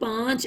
5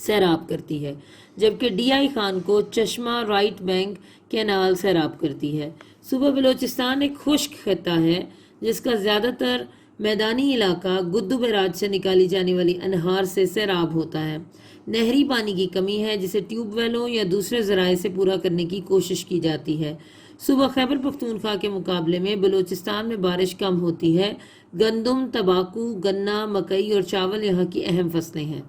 سیراب کرتی ہے، جبکہ ڈی آئی خان کو چشمہ رائٹ بینک کینال سیراب کرتی ہے۔ صوبہ بلوچستان ایک خشک خطہ ہے جس کا زیادہ تر میدانی علاقہ گدو بیراج سے نکالی جانے والی انہار سے سیراب ہوتا ہے۔ نہری پانی کی کمی ہے جسے ٹیوب ویلوں یا دوسرے ذرائع سے پورا کرنے کی کوشش کی جاتی ہے۔ صوبہ خیبر پختونخوا کے مقابلے میں بلوچستان میں بارش کم ہوتی ہے۔ گندم، تمباکو، گنا، مکئی اور چاول یہاں کی اہم فصلیں ہیں۔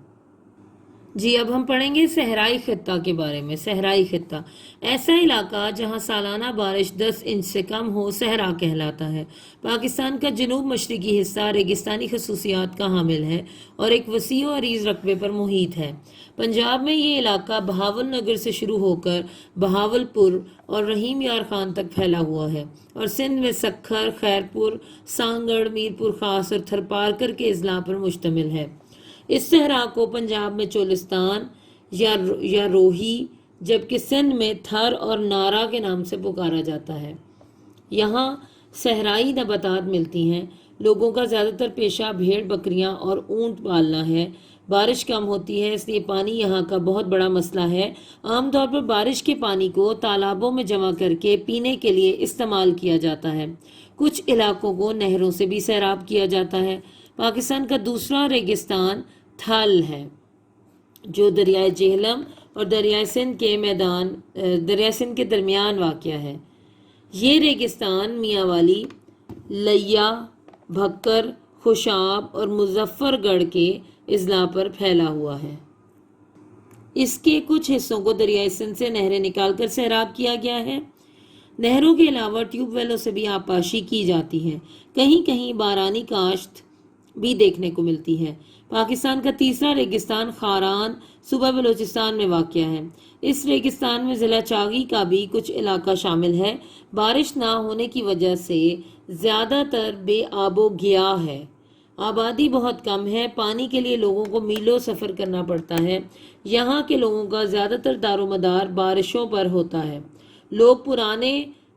جی اب ہم پڑھیں گے صحرائی خطہ کے بارے میں۔ صحرائی خطہ ایسا علاقہ جہاں سالانہ بارش 10 انچ سے کم ہو صحرا کہلاتا ہے۔ پاکستان کا جنوب مشرقی حصہ ریگستانی خصوصیات کا حامل ہے اور ایک وسیع و عریض رقبے پر محیط ہے۔ پنجاب میں یہ علاقہ بہاول نگر سے شروع ہو کر بہاول پور اور رحیم یار خان تک پھیلا ہوا ہے، اور سندھ میں سکھر، خیرپور، سانگڑ، میرپور خاص اور تھرپارکر کے اضلاع پر مشتمل ہے۔ اس صحرا کو پنجاب میں چولستان یا روہی، جبکہ سندھ میں تھر اور نارا کے نام سے پکارا جاتا ہے۔ یہاں صحرائی نباتات ملتی ہیں۔ لوگوں کا زیادہ تر پیشہ بھیڑ بکریاں اور اونٹ پالنا ہے۔ بارش کم ہوتی ہے، اس لیے پانی یہاں کا بہت بڑا مسئلہ ہے۔ عام طور پر بارش کے پانی کو تالابوں میں جمع کر کے پینے کے لیے استعمال کیا جاتا ہے۔ کچھ علاقوں کو نہروں سے بھی سیراب کیا جاتا ہے۔ پاکستان کا دوسرا ریگستان تھل ہے جو دریائے جہلم اور دریائے سندھ کے درمیان واقع ہے۔ یہ ریگستان میاں والی، لیا، بھکر، خوشاب اور مظفر گڑھ کے اضلاع پر پھیلا ہوا ہے۔ اس کے کچھ حصوں کو دریائے سندھ سے نہریں نکال کر سیراب کیا گیا ہے۔ نہروں کے علاوہ ٹیوب ویلوں سے بھی آبپاشی کی جاتی ہے۔ کہیں کہیں بارانی کاشت بھی دیکھنے کو ملتی ہے۔ پاکستان کا تیسرا ریگستان خاران صوبہ بلوچستان میں واقع ہے۔ اس ریگستان میں ضلع چاغی کا بھی کچھ علاقہ شامل ہے۔ بارش نہ ہونے کی وجہ سے زیادہ تر بے آب و گیا ہے۔ آبادی بہت کم ہے۔ پانی کے لیے لوگوں کو میلوں سفر کرنا پڑتا ہے۔ یہاں کے لوگوں کا زیادہ تر دار و مدار بارشوں پر ہوتا ہے۔ لوگ پرانے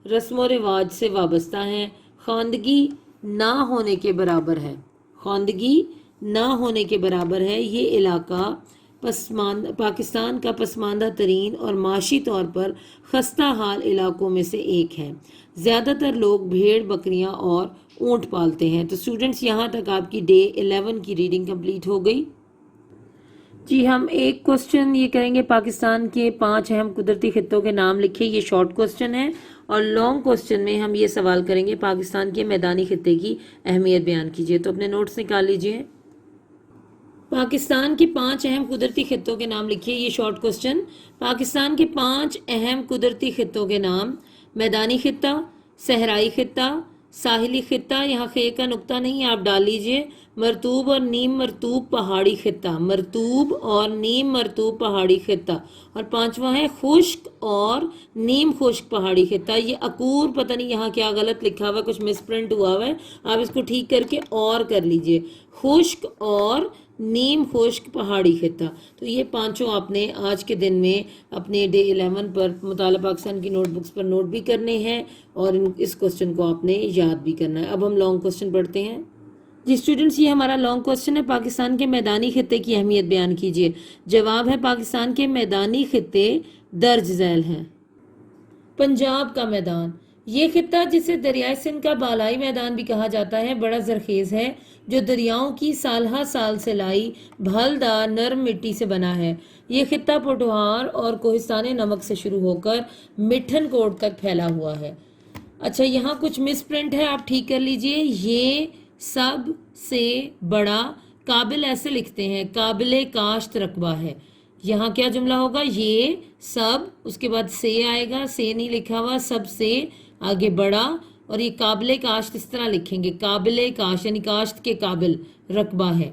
رسم و رواج سے وابستہ ہیں۔ خواندگی نہ ہونے کے برابر ہے۔ خواندگی نہ ہونے کے برابر ہے۔ یہ علاقہ پاکستان کا پسماندہ ترین اور معاشی طور پر خستہ حال علاقوں میں سے ایک ہے۔ زیادہ تر لوگ بھیڑ بکریاں اور اونٹ پالتے ہیں۔ تو اسٹوڈنٹس یہاں تک آپ کی ڈے 11 کی ریڈنگ کمپلیٹ ہو گئی۔ جی ہم ایک کوسچن یہ کریں گے، پاکستان کے 5 اہم قدرتی خطوں کے نام لکھیں۔ یہ شارٹ کوسچن ہے، اور لانگ کوسچن میں ہم یہ سوال کریں گے پاکستان کے میدانی خطے کی اہمیت بیان کیجیے۔ تو اپنے نوٹس نکال لیجیے۔ پاکستان کے 5 اہم قدرتی خطوں کے نام لکھیے۔ یہ شارٹ کوسچن، پاکستان کے 5 اہم قدرتی خطوں کے نام: میدانی خطہ، صحرائی خطہ، ساحلی خطہ، یہاں خے کا نقطہ نہیں آپ ڈال لیجئے، مرطوب اور نیم مرطوب پہاڑی خطہ، مرطوب اور نیم مرطوب پہاڑی خطہ، اور 5واں ہے خشک اور نیم خشک پہاڑی خطہ۔ یہ اکور پتہ نہیں یہاں کیا غلط لکھا ہوا ہے، کچھ مس پرنٹ ہوا ہے، آپ اس کو ٹھیک کر کے اور کر لیجئے، خشک اور نیم خشک پہاڑی خطہ۔ تو یہ 5 آپ نے آج کے دن میں اپنے ڈے 11 پر مطالعہ پاکستان کی نوٹ بکس پر نوٹ بھی کرنے ہیں، اور اس کوسچن کو آپ نے یاد بھی کرنا ہے۔ اب ہم لانگ کوسچن پڑھتے ہیں۔ جی اسٹوڈنٹس، یہ ہمارا لانگ کوسچن ہے، پاکستان کے میدانی خطے کی اہمیت بیان کیجیے۔ جواب ہے پاکستان کے میدانی خطے درج ذیل ہیں۔ پنجاب کا میدان، یہ خطہ جسے دریائے سندھ کا بالائی میدان بھی کہا جاتا ہے، بڑا زرخیز ہے، جو دریاؤں کی سالہ سال سے لائی بھلدار نرم مٹی سے بنا ہے۔ یہ خطہ پوٹھوہار اور کوہستان نمک سے شروع ہو کر مٹھن کوٹ تک پھیلا ہوا ہے۔ اچھا یہاں کچھ مس پرنٹ ہے، آپ ٹھیک کر لیجئے۔ یہ سب سے بڑا قابل ایسے لکھتے ہیں، قابل کاشت رقبہ ہے۔ یہاں کیا جملہ ہوگا؟ یہ سب، اس کے بعد سے آئے گا، سے نہیں لکھا ہوا، سب سے آگے بڑا، اور یہ قابل کاشت اس طرح لکھیں گے، قابل کاشت یعنی کاشت کے قابل رقبہ ہے۔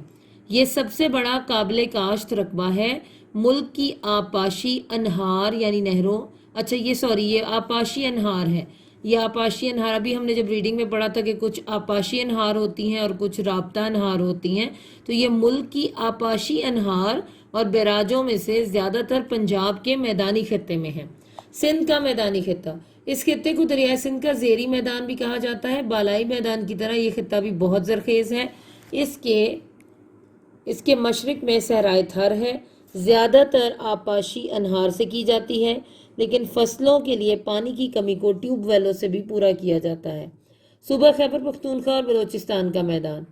یہ سب سے بڑا قابل کاشت رقبہ ہے۔ ملک کی آبپاشی انہار یعنی نہروں، اچھا یہ آبپاشی انہار ہے۔ یہ آبپاشی انہار ابھی ہم نے جب ریڈنگ میں پڑھا تھا کہ کچھ آبپاشی انہار ہوتی ہیں اور کچھ رابطہ انہار ہوتی ہیں، تو یہ ملک کی آبپاشی انہار اور بیراجوں میں سے زیادہ تر پنجاب کے میدانی خطے میں ہیں۔ سندھ کا میدانی خطہ، اس خطے کو دریائے سندھ کا زیری میدان بھی کہا جاتا ہے۔ بالائی میدان کی طرح یہ خطہ بھی بہت زرخیز ہے۔ اس کے مشرق میں صحرائے تھر ہے، زیادہ تر آبپاشی انہار سے کی جاتی ہے، لیکن فصلوں کے لیے پانی کی کمی کو ٹیوب ویلوں سے بھی پورا کیا جاتا ہے۔ صوبہ خیبر پختونخوا اور بلوچستان کا میدان۔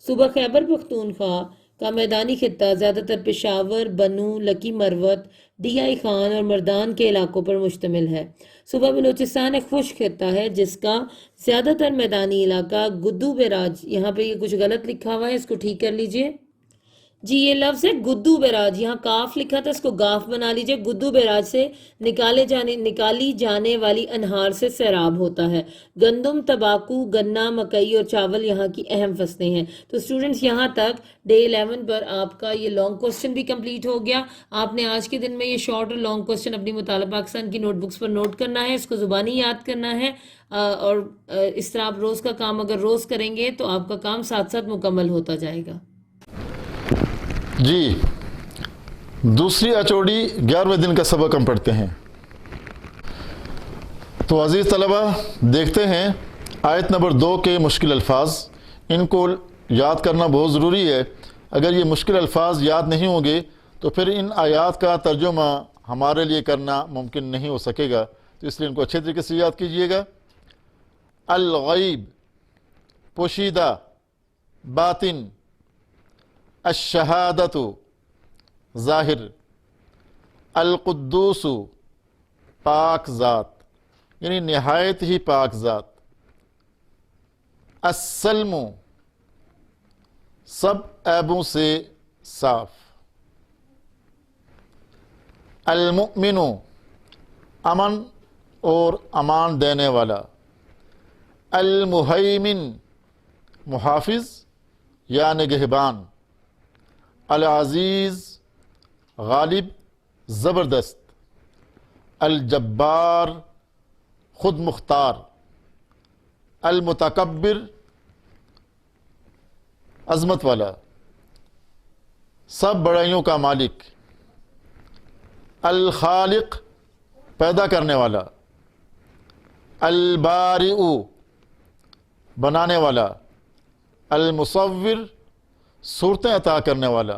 صوبہ خیبر پختونخوا کا میدانی خطہ زیادہ تر پشاور، بنو، لکی مروت، ڈی آئی خان اور مردان کے علاقوں پر مشتمل ہے۔ صوبہ بلوچستان ایک خشک خطہ ہے جس کا زیادہ تر میدانی علاقہ گدو بیراج، یہاں پہ یہ کچھ غلط لکھا ہوا ہے، اس کو ٹھیک کر لیجئے جی، یہ لفظ ہے گدو بیراج، یہاں کاف لکھا تھا، اس کو گاف بنا لیجئے۔ گدو بیراج سے نکالی جانے والی انہار سے سیراب ہوتا ہے۔ گندم، تمباکو، گنا، مکئی اور چاول یہاں کی اہم فصلیں ہیں۔ تو اسٹوڈنٹس، یہاں تک ڈے 11 پر آپ کا یہ لانگ کوسچن بھی کمپلیٹ ہو گیا۔ آپ نے آج کے دن میں یہ شارٹ اور لانگ کوسچن اپنی مطالعہ پاکستان کی نوٹ بکس پر نوٹ کرنا ہے، اس کو زبانی یاد کرنا ہے، اور اس طرح آپ روز کا کام اگر روز کریں گے تو آپ کا کام ساتھ ساتھ مکمل ہوتا جائے گا۔ جی، دوسری اچوڑی 11ویں دن کا سبق ہم پڑھتے ہیں۔ تو عزیز طلبہ، دیکھتے ہیں آیت نمبر 2 کے مشکل الفاظ، ان کو یاد کرنا بہت ضروری ہے۔ اگر یہ مشکل الفاظ یاد نہیں ہوں گے تو پھر ان آیات کا ترجمہ ہمارے لیے کرنا ممکن نہیں ہو سکے گا، تو اس لیے ان کو اچھے طریقے سے یاد کیجئے گا۔ الغیب، پوشیدہ، باطن، الشہادت، ظاہر، القدوس، پاک ذات، یعنی نہایت ہی پاک ذات، السلم، سب عیبوں سے صاف، المؤمن، امن اور امان دینے والا، المہیمن، محافظ یا نگہبان، العزیز، غالب، زبردست، الجبار، خود مختار، المتکبر، عظمت والا، سب بڑائیوں کا مالک، الخالق، پیدا کرنے والا، البارئ، بنانے والا، المصور، صورتیں عطا کرنے والا،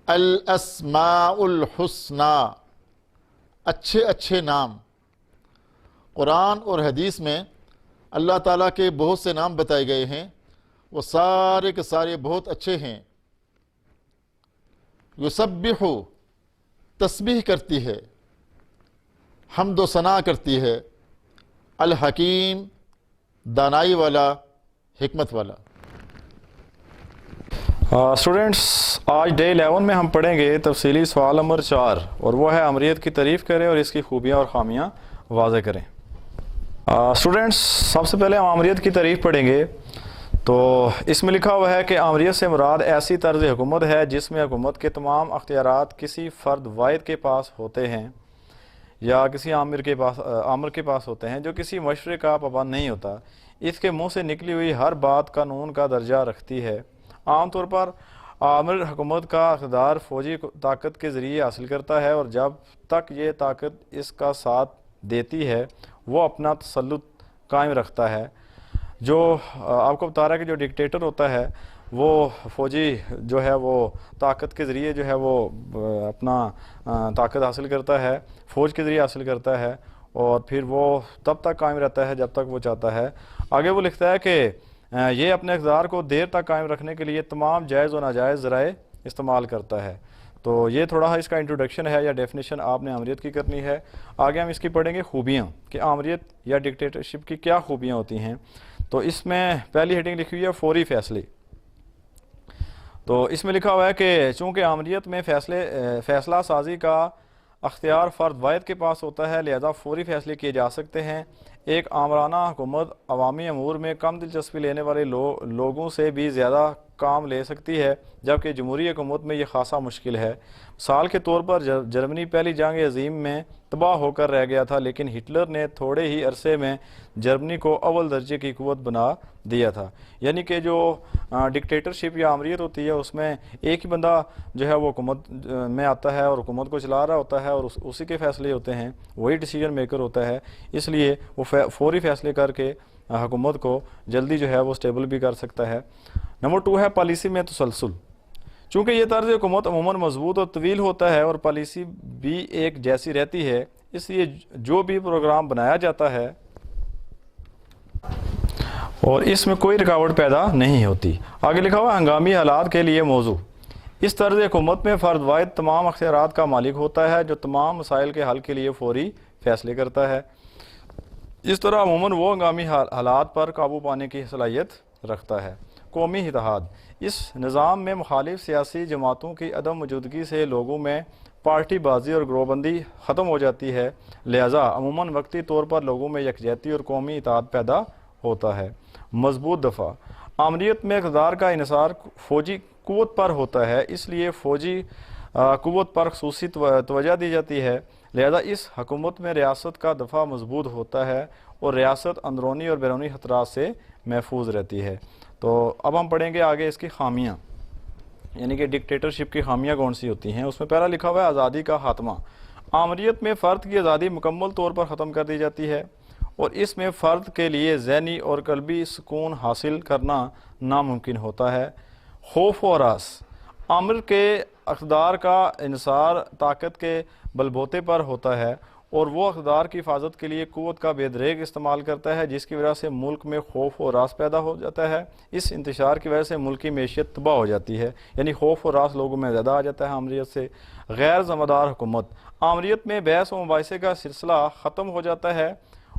الاسماء الحسنی، اچھے اچھے نام۔ قرآن اور حدیث میں اللہ تعالیٰ کے بہت سے نام بتائے گئے ہیں، وہ سارے کے سارے بہت اچھے ہیں۔ یسبح، تسبیح کرتی ہے، حمد و ثنا کرتی ہے، الحکیم، دانائی والا، حکمت والا۔ اسٹوڈنٹس، آج ڈے 11 میں ہم پڑھیں گے تفصیلی سوال نمبر 4، اور وہ ہے امریت کی تعریف کریں اور اس کی خوبیاں اور خامیاں واضح کریں۔ اسٹوڈنٹس، سب سے پہلے ہم امریت کی تعریف پڑھیں گے۔ تو اس میں لکھا ہوا ہے کہ امریت سے مراد ایسی طرز حکومت ہے جس میں حکومت کے تمام اختیارات کسی فرد واحد کے پاس ہوتے ہیں یا کسی آمر کے پاس ہوتے ہیں جو کسی مشورے کا پابند نہیں ہوتا۔ اس کے منہ سے نکلی ہوئی ہر بات قانون کا درجہ رکھتی ہے۔ عام طور پر آمر حکومت کا اقتدار فوجی طاقت کے ذریعے حاصل کرتا ہے، اور جب تک یہ طاقت اس کا ساتھ دیتی ہے وہ اپنا تسلط قائم رکھتا ہے۔ جو آپ کو بتا رہا ہے کہ جو ڈکٹیٹر ہوتا ہے وہ فوجی جو ہے وہ طاقت کے ذریعے جو ہے وہ اپنا طاقت حاصل کرتا ہے، فوج کے ذریعے حاصل کرتا ہے، اور پھر وہ تب تک قائم رہتا ہے جب تک وہ چاہتا ہے۔ آگے وہ لکھتا ہے کہ یہ اپنے اقتدار کو دیر تک قائم رکھنے کے لیے تمام جائز و ناجائز ذرائع استعمال کرتا ہے۔ تو یہ تھوڑا اس کا انٹروڈکشن ہے یا ڈیفینیشن آپ نے آمریت کی کرنی ہے۔ آگے ہم اس کی پڑھیں گے خوبیاں، کہ آمریت یا ڈکٹیٹرشپ کی کیا خوبیاں ہوتی ہیں۔ تو اس میں پہلی ہیڈنگ لکھی ہوئی ہے فوری فیصلے۔ تو اس میں لکھا ہوا ہے کہ چونکہ آمریت میں فیصلہ سازی کا اختیار فرد واحد کے پاس ہوتا ہے، لہذا فوری فیصلے کیے جا سکتے ہیں۔ ایک آمرانہ حکومت عوامی امور میں کم دلچسپی لینے والے لوگوں سے بھی زیادہ کام لے سکتی ہے، جبکہ جمہوری حکومت میں یہ خاصا مشکل ہے۔ مثال کے طور پر جرمنی پہلی جنگ عظیم میں تباہ ہو کر رہ گیا تھا، لیکن ہٹلر نے تھوڑے ہی عرصے میں جرمنی کو اول درجے کی قوت بنا دیا تھا۔ یعنی کہ جو ڈکٹیٹرشپ یا آمریت ہوتی ہے اس میں ایک ہی بندہ جو ہے وہ حکومت میں آتا ہے اور حکومت کو چلا رہا ہوتا ہے، اور اسی کے فیصلے ہوتے ہیں، وہی ڈیسیجن میکر ہوتا ہے، اس لیے وہ فوری فیصلے کر کے حکومت کو جلدی جو ہے وہ سٹیبل بھی کر سکتا ہے۔ نمبر 2 ہے پالیسی میں تسلسل۔ چونکہ یہ طرز حکومت عموماً مضبوط اور طویل ہوتا ہے اور پالیسی بھی ایک جیسی رہتی ہے، اس لیے جو بھی پروگرام بنایا جاتا ہے اور اس میں کوئی رکاوٹ پیدا نہیں ہوتی۔ آگے لکھا ہوا ہنگامی حالات کے لیے موضوع۔ اس طرز حکومت میں فرد واحد تمام اختیارات کا مالک ہوتا ہے جو تمام مسائل کے حل کے لیے فوری فیصلے کرتا ہے۔ اس طرح عموماً وہ ہنگامی حالات پر قابو پانے کی صلاحیت رکھتا ہے۔ قومی اتحاد۔ اس نظام میں مخالف سیاسی جماعتوں کی عدم موجودگی سے لوگوں میں پارٹی بازی اور گروہ بندی ختم ہو جاتی ہے، لہذا عموماً وقتی طور پر لوگوں میں یکجہتی اور قومی اتحاد پیدا ہوتا ہے۔ مضبوط دفاع۔ آمریت میں اقتدار کا انحصار فوجی قوت پر ہوتا ہے، اس لیے فوجی قوت پر خصوصی توجہ دی جاتی ہے، لہذا اس حکومت میں ریاست کا دفاع مضبوط ہوتا ہے اور ریاست اندرونی اور بیرونی خطرات سے محفوظ رہتی ہے۔ تو اب ہم پڑھیں گے آگے اس کی خامیاں، یعنی کہ ڈکٹیٹرشپ کی خامیاں کون سی ہوتی ہیں۔ اس میں پہلا لکھا ہوا ہے آزادی کا خاتمہ۔ آمریت میں فرد کی آزادی مکمل طور پر ختم کر دی جاتی ہے اور اس میں فرد کے لیے ذہنی اور قلبی سکون حاصل کرنا ناممکن ہوتا ہے۔ خوف و ہراس۔ آمر کے اقتدار کا انحصار طاقت کے بلبوتے پر ہوتا ہے اور وہ اقتدار کی حفاظت کے لیے قوت کا بے دریغ استعمال کرتا ہے، جس کی وجہ سے ملک میں خوف و ہراس پیدا ہو جاتا ہے۔ اس انتشار کی وجہ سے ملک کی معیشت تباہ ہو جاتی ہے، یعنی خوف و ہراس لوگوں میں زیادہ آ جاتا ہے آمریت سے۔ غیر ذمہ دار حکومت۔ آمریت میں بحث و مباحثے کا سلسلہ ختم ہو جاتا ہے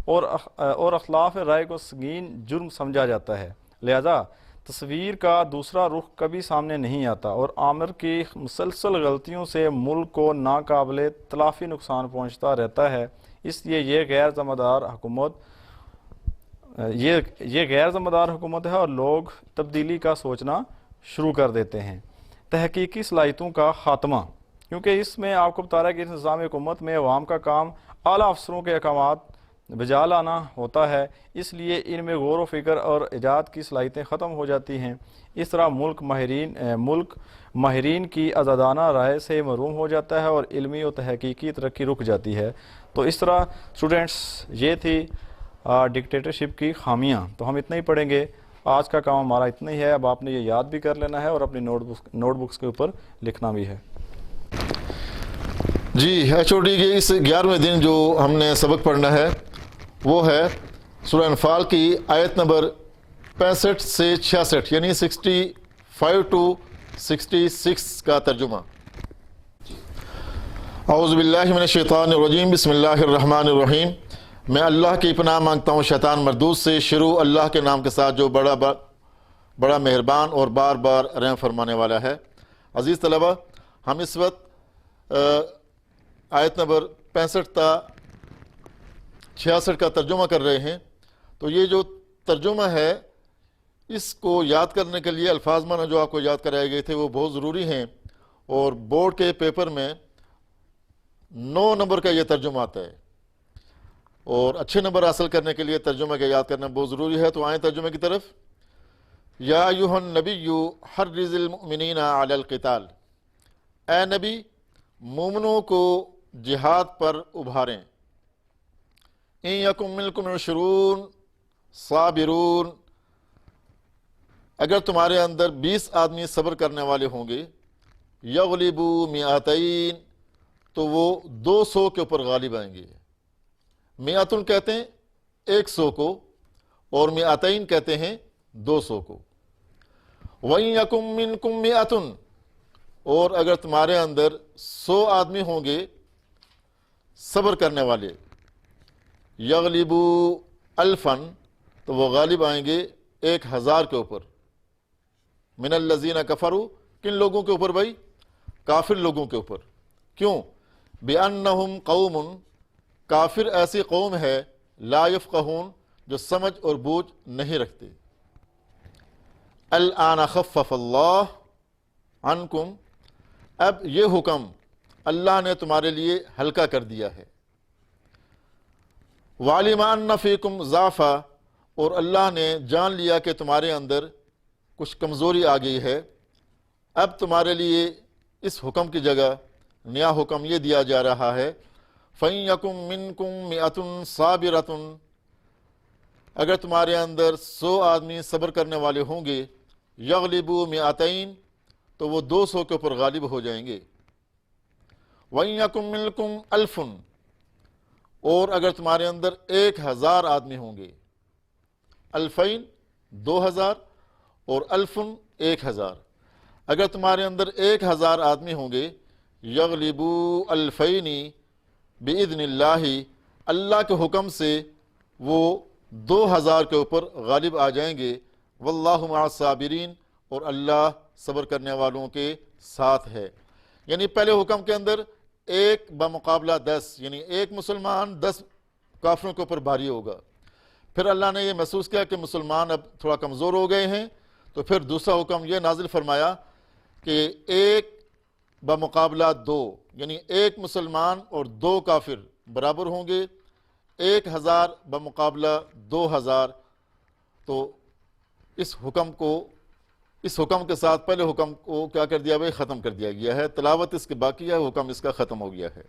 اور اختلاف رائے کو سنگین جرم سمجھا جاتا ہے، لہذا تصویر کا دوسرا رخ کبھی سامنے نہیں آتا اور آمر کی مسلسل غلطیوں سے ملک کو ناقابل تلافی نقصان پہنچتا رہتا ہے۔ اس لیے یہ غیر ذمہ دار حکومت ہے اور لوگ تبدیلی کا سوچنا شروع کر دیتے ہیں۔ تحقیقی صلاحیتوں کا خاتمہ۔ کیونکہ اس میں آپ کو بتا رہا ہے کہ اس نظام حکومت میں عوام کا کام اعلیٰ افسروں کے احکامات بجا لانا ہوتا ہے، اس لیے ان میں غور و فکر اور ایجاد کی صلاحیتیں ختم ہو جاتی ہیں۔ اس طرح ملک ماہرین کی آزادانہ رائے سے محروم ہو جاتا ہے اور علمی و تحقیقی ترقی رک جاتی ہے۔ تو اس طرح اسٹوڈنٹس یہ تھی ڈکٹیٹرشپ کی خامیاں۔ تو ہم اتنا ہی پڑھیں گے، آج کا کام ہمارا اتنا ہی ہے۔ اب آپ نے یہ یاد بھی کر لینا ہے اور اپنی نوٹ بکس کے اوپر لکھنا بھی ہے۔ جی HOD کے اس 11ویں دن جو ہم نے سبق پڑھنا ہے وہ ہے سورہ انفال کی آیت نمبر 65 سے 66، یعنی 65 to 66 کا ترجمہ۔ اعوذ باللہ من الشیطان الرجیم، بسم اللہ الرحمن الرحیم۔ میں اللہ کی پناہ مانگتا ہوں شیطان مردود سے۔ شروع اللہ کے نام کے ساتھ جو بڑا مہربان اور بار بار رحم فرمانے والا ہے۔ عزیز طلبہ، ہم اس وقت آیت نمبر 65 تا 66 کا ترجمہ کر رہے ہیں۔ تو یہ جو ترجمہ ہے اس کو یاد کرنے کے لیے الفاظ معنی جو آپ کو یاد کرائے گئے تھے وہ بہت ضروری ہیں، اور بورڈ کے پیپر میں 9 نمبر کا یہ ترجمہ آتا ہے، اور اچھے نمبر حاصل کرنے کے لیے ترجمہ کا یاد کرنا بہت ضروری ہے۔ تو آئیں ترجمے کی طرف۔ یا ایھا النبی حرض المؤمنین علی القتال، اے نبی مومنوں کو جہاد پر ابھاریں۔ ان یکم منکم 20 صابرون، اگر تمہارے اندر 20 آدمی صبر کرنے والے ہوں گے، یغلبوا 200، تو وہ 200 کے اوپر غالب آئیں گے۔ 100 کہتے ہیں 100 کو، اور 200 کہتے ہیں 200 کو۔ وَإِن يَكُن مِّنكُم 100، اور اگر تمہارے اندر 100 آدمی ہوں گے صبر کرنے والے، یغلبوا 1000، تو وہ غالب آئیں گے 1000 کے اوپر۔ من الذین کفروا، کن لوگوں کے اوپر بھائی؟ کافر لوگوں کے اوپر۔ کیوں؟ بِأَنَّهُمْ قَوْمٌ، کافر ایسی قوم ہے لا یفقہون، جو سمجھ اور بوجھ نہیں رکھتے۔ الآن خفف اللہ عنکم، اب یہ حکم اللہ نے تمہارے لیے ہلکا کر دیا ہے۔ وَعَلِمَ أَنَّ فِيكُمْ ضَعْفًا، اور اللہ نے جان لیا کہ تمہارے اندر کچھ کمزوری آ گئی ہے۔ اب تمہارے لیے اس حکم کی جگہ نیا حکم یہ دیا جا رہا ہے، فَإِن يَكُن مِّنكُم 100 صَابِرَةٌ، اگر تمہارے اندر 100 آدمی صبر کرنے والے ہوں گے، یغلبوا 200، تو وہ 200 کے اوپر غالب ہو جائیں گے۔ وَإِن يَكُن مِّنكُمْ أَلْفٌ، اور اگر تمہارے اندر 1000 آدمی ہوں گے، الفین 2000 اور الفن 1000، اگر تمہارے اندر 1000 آدمی ہوں گے، یغلبو الفینی بِإِذْنِ اللہ، اللہ کے حکم سے وہ 2000 کے اوپر غالب آ جائیں گے۔ واللہ مع الصابرین، اور اللہ صبر کرنے والوں کے ساتھ ہے۔ یعنی پہلے حکم کے اندر 1 بمقابلہ 10، یعنی ایک مسلمان 10 کافروں کے اوپر بھاری ہوگا۔ پھر اللہ نے یہ محسوس کیا کہ مسلمان اب تھوڑا کمزور ہو گئے ہیں، تو پھر دوسرا حکم یہ نازل فرمایا کہ 1 بمقابلہ 2، یعنی ایک مسلمان اور 2 کافر برابر ہوں گے، 1000 بمقابلہ 2000۔ تو اس حکم کے ساتھ پہلے حکم کو کیا کر دیا گیا، ختم کر دیا گیا ہے، تلاوت اس کی باقی ہے، حکم اس کا ختم ہو گیا ہے۔